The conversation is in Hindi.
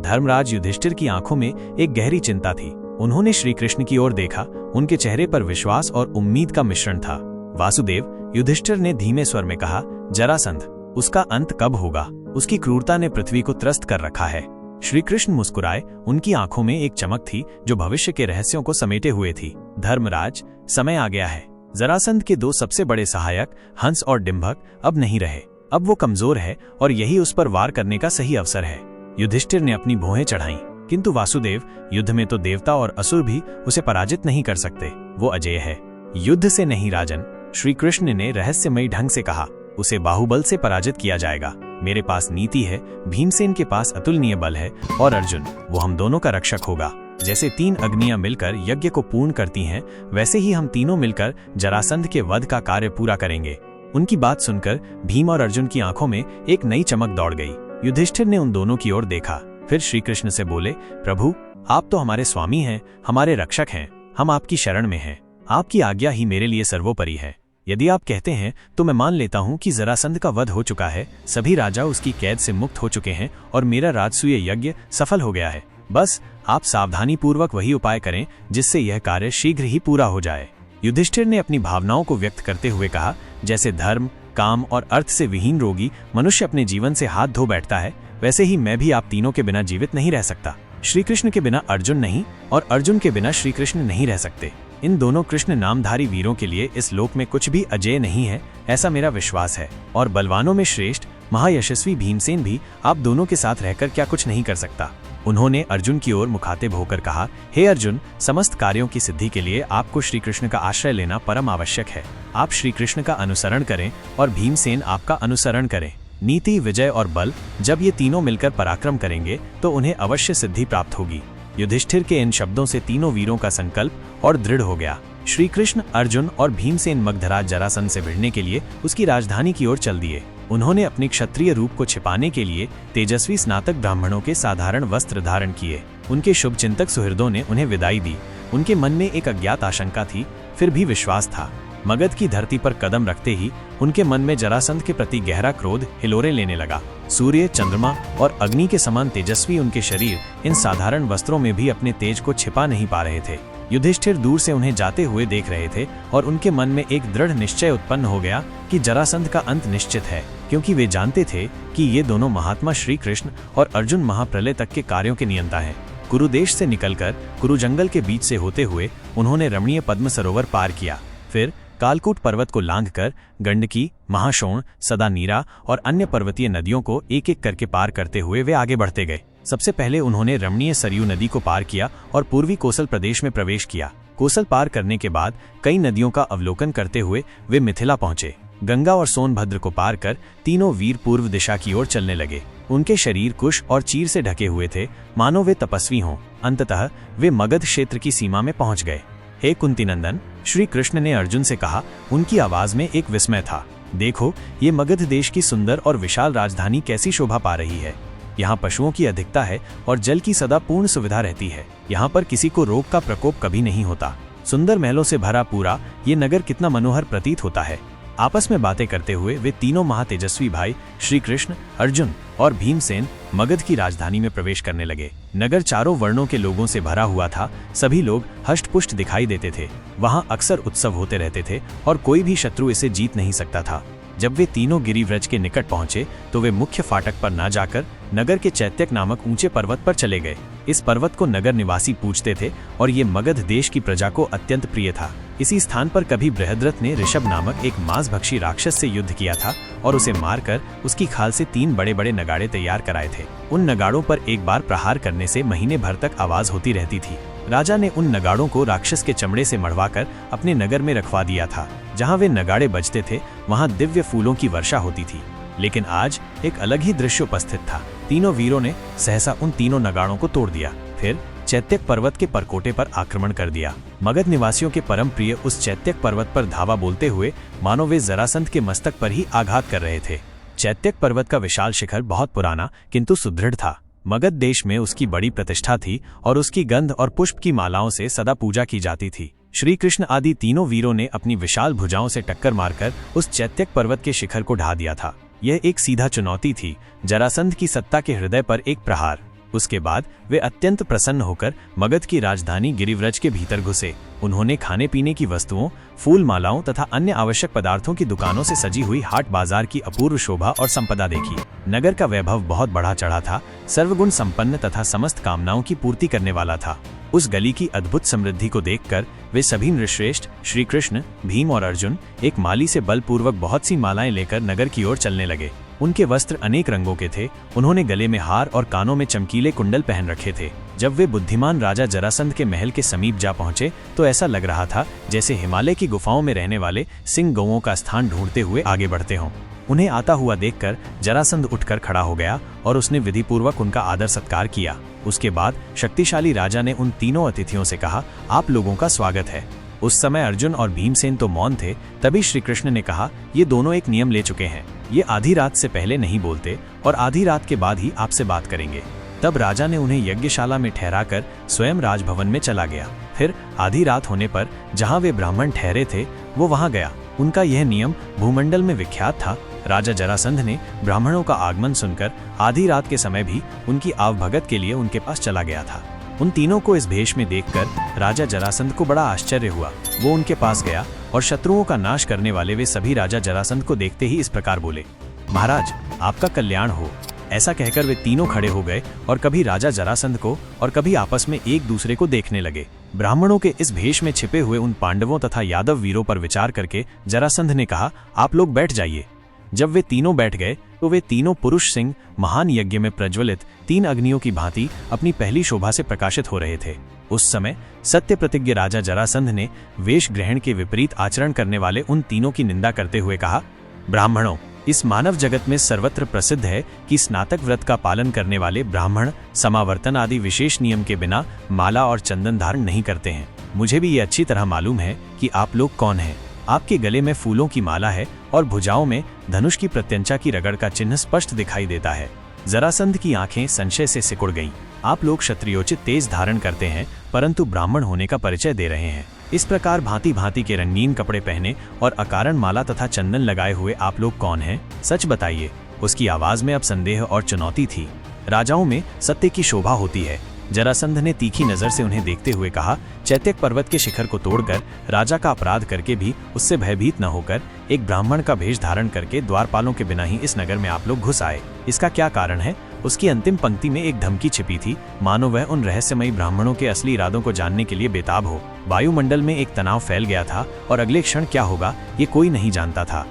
धर्मराज युधिष्ठिर की आंखों में एक गहरी चिंता थी। उन्होंने श्री कृष्ण की ओर देखा। उनके चेहरे पर विश्वास और उम्मीद का मिश्रण था। वासुदेव, युधिष्ठिर ने धीमे स्वर में कहा, जरासंध, उसका अंत कब होगा? उसकी क्रूरता ने पृथ्वी को त्रस्त कर रखा है। श्री कृष्ण मुस्कुराए। उनकी आंखों में एक चमक थी जो भविष्य के रहस्यों को समेटे हुए थी। धर्मराज, समय आ गया है। जरासंध के दो सबसे बड़े सहायक हंस और डिंभक अब नहीं रहे। अब वो कमजोर है और यही उस पर वार करने का सही अवसर है। युधिष्ठिर ने अपनी भौहें चढ़ाईं, किंतु वासुदेव, युद्ध में तो देवता और असुर भी उसे पराजित नहीं कर सकते। वो अजेय है। युद्ध से नहीं राजन, श्री कृष्ण ने रहस्यमयी ढंग से कहा, उसे बाहुबल से पराजित किया जाएगा। मेरे पास नीति है, भीमसेन के पास अतुलनीय बल है और अर्जुन, वो हम दोनों का रक्षक होगा। जैसे 3 अग्नियां मिलकर यज्ञ को पूर्ण करती हैं, वैसे ही हम तीनों मिलकर जरासंध के वध का कार्य पूरा करेंगे। उनकी बात सुनकर भीम और अर्जुन की आंखों में एक नई चमक दौड़ गई। युधिष्ठिर ने उन दोनों की ओर देखा, फिर श्री कृष्ण से बोले, प्रभु, आप तो हमारे स्वामी हैं, हमारे रक्षक हैं। हम आपकी शरण में हैं। आपकी आज्ञा ही मेरे लिए सर्वोपरि है। यदि आप कहते हैं तो मैं मान लेता हूं कि जरासंध का वध हो चुका है, सभी राजा उसकी कैद से मुक्त हो चुके हैं और मेरा राजसूय यज्ञ सफल हो गया है। बस आप सावधानी पूर्वक वही उपाय करें जिससे यह कार्य शीघ्र ही पूरा हो जाए। युधिष्ठिर ने अपनी भावनाओं को व्यक्त करते हुए कहा, जैसे धर्म, काम और अर्थ से विहीन रोगी मनुष्य अपने जीवन से हाथ धो बैठता है, वैसे ही मैं भी आप तीनों के बिना जीवित नहीं रह सकता। श्री कृष्ण के बिना अर्जुन नहीं और अर्जुन के बिना श्री कृष्ण नहीं रह सकते। इन दोनों कृष्ण नामधारी वीरों के लिए इस लोक में कुछ भी अजेय नहीं है, ऐसा मेरा विश्वास है। और बलवानों में श्रेष्ठ महायशस्वी भीमसेन भी आप दोनों के साथ रहकर क्या कुछ नहीं कर सकता। उन्होंने अर्जुन की ओर मुखातिब होकर कहा, हे अर्जुन, समस्त कार्यों की सिद्धि के लिए आपको श्री कृष्ण का आश्रय लेना परम आवश्यक है। आप श्री कृष्ण का अनुसरण करें और भीमसेन आपका अनुसरण करें। नीति, विजय और बल, जब ये तीनों मिलकर पराक्रम करेंगे तो उन्हें अवश्य सिद्धि प्राप्त होगी। युधिष्ठिर के इन शब्दों से तीनों वीरों का संकल्प और दृढ़ हो गया। श्री कृष्ण, अर्जुन और भीमसेन मगधराज जरासंध से भिड़ने के लिए उसकी राजधानी की ओर चल दिए। उन्होंने अपनी क्षत्रिय रूप को छिपाने के लिए तेजस्वी स्नातक ब्राह्मणों के साधारण वस्त्र धारण किए। उनके शुभचिंतक सुहृदों ने उन्हें विदाई दी। उनके मन में एक अज्ञात आशंका थी, फिर भी विश्वास था। मगध की धरती पर कदम रखते ही उनके मन में जरासंध के प्रति गहरा क्रोध हिलोरे लेने लगा। सूर्य, चंद्रमा और अग्नि के समान तेजस्वी उनके शरीर इन साधारण वस्त्रों में भी अपने तेज को छिपा नहीं पा रहे थे। युधिष्ठिर दूर से उन्हें जाते हुए देख रहे थे और उनके मन में एक दृढ़ निश्चय उत्पन्न हो गया कि जरासंध का अंत निश्चित है, क्योंकि वे जानते थे कि ये दोनों महात्मा श्री कृष्ण और अर्जुन महाप्रलय तक के कार्यों के नियंता हैं। कुरुदेश से निकलकर कुरु जंगल के बीच से होते हुए उन्होंने रमणीय पद्म सरोवर पार किया। फिर कालकूट पर्वत को लांघकर गंडकी, महाशोण, सदानीरा और अन्य पर्वतीय नदियों को एक एक करके पार करते हुए वे आगे बढ़ते गए। सबसे पहले उन्होंने रमणीय सरयू नदी को पार किया और पूर्वी कोसल प्रदेश में प्रवेश किया। कोसल पार करने के बाद कई नदियों का अवलोकन करते हुए वे मिथिला पहुंचे। गंगा और सोनभद्र को पार कर तीनों वीर पूर्व दिशा की ओर चलने लगे। उनके शरीर कुश और चीर से ढके हुए थे, मानो वे तपस्वी हों। अंततः वे मगध क्षेत्र की सीमा में पहुंच गए। हे कुंतीनंदन, श्री कृष्ण ने अर्जुन से कहा। उनकी आवाज में एक विस्मय था। देखो, ये मगध देश की सुंदर और विशाल राजधानी कैसी शोभा पा रही है। यहाँ पशुओं की अधिकता है और जल की सदा पूर्ण सुविधा रहती है। यहाँ पर किसी को रोग का प्रकोप कभी नहीं होता। सुंदर महलों से भरा पूरा ये नगर कितना मनोहर प्रतीत होता है। आपस में बातें करते हुए वे तीनों महातेजस्वी भाई श्री कृष्ण, अर्जुन और भीमसेन मगध की राजधानी में प्रवेश करने लगे। नगर चारों वर्णों के लोगों से भरा हुआ था। सभी लोग हष्टपुष्ट दिखाई देते थे। वहाँ अक्सर उत्सव होते रहते थे और कोई भी शत्रु इसे जीत नहीं सकता था। जब वे तीनों गिरिव्रज के निकट पहुंचे तो वे मुख्य फाटक पर न जाकर नगर के चैत्यक नामक ऊंचे पर्वत पर चले गए। इस पर्वत को नगर निवासी पूजते थे और ये मगध देश की प्रजा को अत्यंत प्रिय था। इसी स्थान पर कभी बृहद्रथ ने ऋषभ नामक एक मांसभक्षी राक्षस से युद्ध किया था और उसे मारकर उसकी खाल से 3 बड़े बड़े नगाड़े तैयार कराए थे। उन नगाड़ों पर एक बार प्रहार करने से महीने भर तक आवाज होती रहती थी। राजा ने उन नगाड़ों को राक्षस के चमड़े से मढ़वाकर अपने नगर में रखवा दिया था। जहाँ वे नगाड़े बजते थे वहाँ दिव्य फूलों की वर्षा होती थी। लेकिन आज एक अलग ही दृश्य उपस्थित था। तीनों वीरों ने सहसा उन तीनों नगाड़ों को तोड़ दिया, फिर चैत्यक पर्वत के परकोटे पर आक्रमण कर दिया। मगध निवासियों के परम प्रिय उस चैत्यक पर्वत पर धावा बोलते हुए मानो वे जरासंध के मस्तक पर ही आघात कर रहे थे। चैत्यक पर्वत का विशाल शिखर बहुत पुराना किंतु सुदृढ़ था। मगध देश में उसकी बड़ी प्रतिष्ठा थी और उसकी गंध और पुष्प की मालाओं से सदा पूजा की जाती थी। श्री कृष्ण आदि तीनों वीरों ने अपनी विशाल भुजाओं से टक्कर मारकर उस चैत्यक पर्वत के शिखर को ढा दिया था। यह एक सीधा चुनौती थी, जरासंध की सत्ता के हृदय पर एक प्रहार। उसके बाद वे अत्यंत प्रसन्न होकर मगध की राजधानी गिरिव्रज के भीतर घुसे। उन्होंने खाने पीने की वस्तुओं, फूल मालाओं तथा अन्य आवश्यक पदार्थों की दुकानों से सजी हुई हाट बाजार की अपूर्व शोभा और संपदा देखी। नगर का वैभव बहुत बढ़ा चढ़ा था, सर्वगुण संपन्न तथा समस्त कामनाओं की पूर्ति करने वाला था। उस गली की अद्भुत समृद्धि को देखकर वे सभी नृश्रेष्ठ श्री कृष्ण, भीम और अर्जुन एक माली से बलपूर्वक बहुत सी मालाएं लेकर नगर की ओर चलने लगे। उनके वस्त्र अनेक रंगों के थे। उन्होंने गले में हार और कानों में चमकीले कुंडल पहन रखे थे। जब वे बुद्धिमान राजा जरासंध के महल के समीप जा पहुंचे तो ऐसा लग रहा था जैसे हिमालय की गुफाओं में रहने वाले सिंह गौओं का स्थान ढूंढते हुए आगे बढ़ते हों। उन्हें आता हुआ देखकर जरासंध उठकर खड़ा हो गया और उसने विधिपूर्वक उनका आदर सत्कार किया। उसके बाद शक्तिशाली राजा ने उन तीनों अतिथियों से कहा, आप लोगों का स्वागत है। उस समय अर्जुन और भीमसेन तो मौन थे। तभी श्री कृष्ण ने कहा, ये दोनों एक नियम ले चुके हैं, ये आधी रात से पहले नहीं बोलते और आधी रात के बाद ही आपसे बात करेंगे। तब राजा ने उन्हें यज्ञशाला में ठहराकर स्वयं राजभवन में चला गया। फिर आधी रात होने पर जहां वे ब्राह्मण ठहरे थे वो वहां गया। उनका यह नियम भूमंडल में विख्यात था। राजा जरासंध ने ब्राह्मणों का आगमन सुनकर आधी रात के समय भी उनकी आवभगत के लिए उनके पास चला गया था। उन तीनों को इस भेष में देखकर राजा जरासंध को बड़ा आश्चर्य हुआ। वो उनके पास गया और शत्रुओं का नाश करने वाले वे सभी राजा जरासंध को देखते ही इस प्रकार बोले, महाराज आपका कल्याण हो। ऐसा कहकर वे तीनों खड़े हो गए और कभी राजा जरासंध को और कभी आपस में एक दूसरे को देखने लगे। ब्राह्मणों के इस भेष में छिपे हुए उन पांडवों तथा यादव वीरों पर विचार करके जरासंध ने कहा, आप लोग बैठ जाइए। जब वे तीनों बैठ गए तो वे तीनों पुरुष सिंह महान यज्ञ में प्रज्वलित 3 अग्नियों की भांति अपनी पहली शोभा से प्रकाशित हो रहे थे। उस समय सत्य प्रतिज्ञ राजा जरासंध ने वेश ग्रहण के विपरीत आचरण करने वाले उन तीनों की निंदा करते हुए कहा, ब्राह्मणों, इस मानव जगत में सर्वत्र प्रसिद्ध है कि स्नातक व्रत का पालन करने वाले ब्राह्मण समावर्तन आदि विशेष नियम के बिना माला और चंदन धारण नहीं करते हैं। मुझे भी ये अच्छी तरह मालूम है कि आप लोग कौन हैं। आपके गले में फूलों की माला है और भुजाओं में धनुष की प्रत्यंचा की रगड़ का चिन्ह स्पष्ट दिखाई देता है। जरासंध की आंखें संशय से सिकुड़ गईं। आप लोग क्षत्रियोचित तेज धारण करते हैं परंतु ब्राह्मण होने का परिचय दे रहे हैं। इस प्रकार भांति भांति के रंगीन कपड़े पहने और अकारण माला तथा चंदन लगाए हुए आप लोग कौन हैं? सच बताइए। उसकी आवाज में अब संदेह और चुनौती थी। राजाओं में सत्य की शोभा होती है। जरासंध ने तीखी नजर से उन्हें देखते हुए कहा, चैत्यक पर्वत के शिखर को तोड़कर राजा का अपराध करके भी उससे भयभीत न होकर एक ब्राह्मण का भेष धारण करके द्वारपालों के बिना ही इस नगर में आप लोग घुस आए। इसका क्या कारण है? उसकी अंतिम पंक्ति में एक धमकी छिपी थी, मानो वह उन रहस्यमयी ब्राह्मणों के असली इरादों को जानने के लिए बेताब हो। वायुमंडल में एक तनाव फैल गया था और अगले क्षण क्या होगा ये कोई नहीं जानता था।